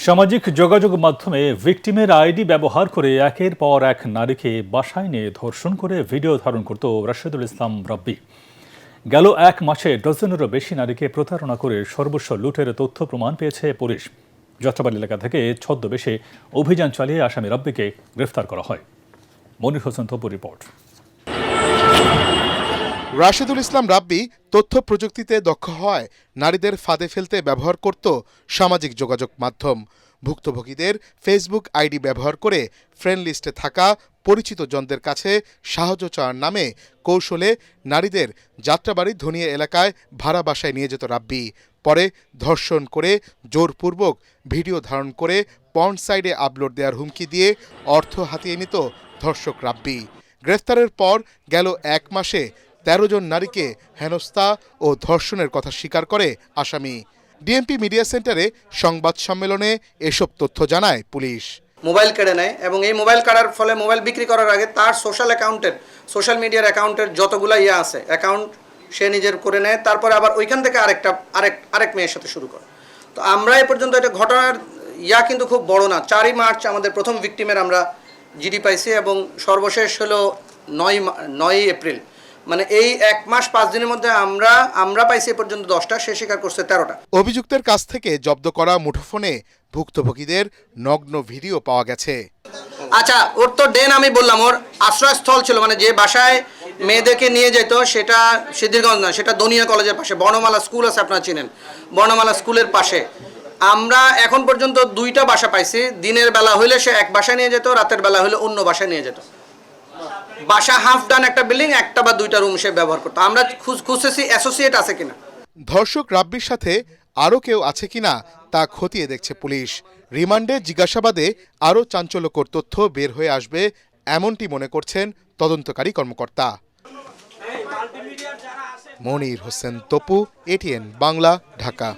সামাজিক যোগাযোগ মাধ্যমে ভিকটিমের আইডি ব্যবহার করে একের পর এক নারীকে বাসায় নিয়ে ধর্ষণ করে ভিডিও ধারণ করত রাশেদুল ইসলাম রাব্বি। গেল এক মাসে ডজনেরও বেশি নারীকে প্রতারণা করে সর্বস্ব লুটের তথ্য প্রমাণ পেয়েছে পুলিশ। যাত্রাবাড়ি এলাকা থেকে ছদ্মবেশে অভিযান চালিয়ে আসামি রাব্বিকে গ্রেফতার করা হয়। মনির হোসেন তপু রিপোর্ট। রাশেদুল ইসলাম রাব্বি তথ্য প্রযুক্তিতে দক্ষ হয় নারীদের ফাঁদে ফেলতে ব্যবহার করত সামাজিক যোগাযোগ মাধ্যম। ভুক্তভোগীদের ফেসবুক আইডি ব্যবহার করে ফ্রেন্ড লিস্টে থাকা পরিচিত জনদের কাছে সাহায্য চাওয়ার নামে কৌশলে নারীদের যাত্রাবাড়ি ধনিয়া এলাকায় ভাড়া বাসায় নিয়ে যেত রাব্বি। পরে ধর্ষণ করে জোরপূর্বক ভিডিও ধারণ করে পর্ন সাইটে আপলোড দেওয়ার হুমকি দিয়ে অর্থ হাতিয়ে নিত ধর্ষক রাব্বি। গ্রেফতারের পর গেল এক মাসে ১৩ জন নারীকে হেনস্থা ও ধর্ষণের কথা স্বীকার করে আসামি। ডিএমপি মিডিয়া সেন্টারে সংবাদ সম্মেলনে এসব তথ্য জানায় পুলিশ। মোবাইল কেড়ে নেয় এবং এই মোবাইল কাটার ফলে মোবাইল বিক্রি করার আগে তার সোশ্যাল মিডিয়ার অ্যাকাউন্টের যতগুলো আছে অ্যাকাউন্ট সে নিজের করে নেয়। তারপরে আবার ওইখান থেকে আরেক মেয়ের সাথে শুরু করে। তো আমরা এ পর্যন্ত এটা ঘটনার কিন্তু খুব বড় না। 4ই মার্চ আমাদের প্রথম ভিকটিমের আমরা জিডি পাইছি এবং সর্বশেষ হলো 9ই এপ্রিল। মানে এই 1 মাস 5 দিনের মধ্যে আমরা পাইছি এ পর্যন্ত 10টা, সে স্বীকার করছে 13টা। অভিযুক্তের কাছ থেকে জব্দ করা মুঠোফোনে ভুক্তভোগীদের নগ্ন ভিডিও পাওয়া গেছে। আচ্ছা, ওর তো আমি বললাম ওর আশ্রয়স্থল ছিল, মানে যে বাসায় মেয়েদেরকে নিয়ে যেত সেটা সিদ্ধিরগঞ্জ না, সেটা দনিয়া কলেজের পাশে বর্ণমালা স্কুল আছে, আপনারা চিনেন, বর্ণমালা স্কুলের পাশে। আমরা এখন পর্যন্ত 2টা বাসা পাইছি। দিনের বেলা হইলে সে এক বাসায় নিয়ে যেত, রাতের বেলা হলে অন্য বাসায় নিয়ে যেত। বাসা হাফ ডান একটা বিল্ডিং, 1টা বা 2টা রুম সে ব্যবহার করতো। আমরা খুঁজতেছি অ্যাসোসিয়েট আছে কিনা। ধর্ষক রাব্বির সাথে আরও কেউ আছে কিনা তা খতিয়ে দেখছে পুলিশ। রিমান্ডে জিজ্ঞাসাবাদে আরও চাঞ্চল্যকর তথ্য বের হয়ে আসবে এমনটি মনে করছেন তদন্তকারী কর্মকর্তা। মনির হোসেন তপু, এটিএন বাংলা, ঢাকা।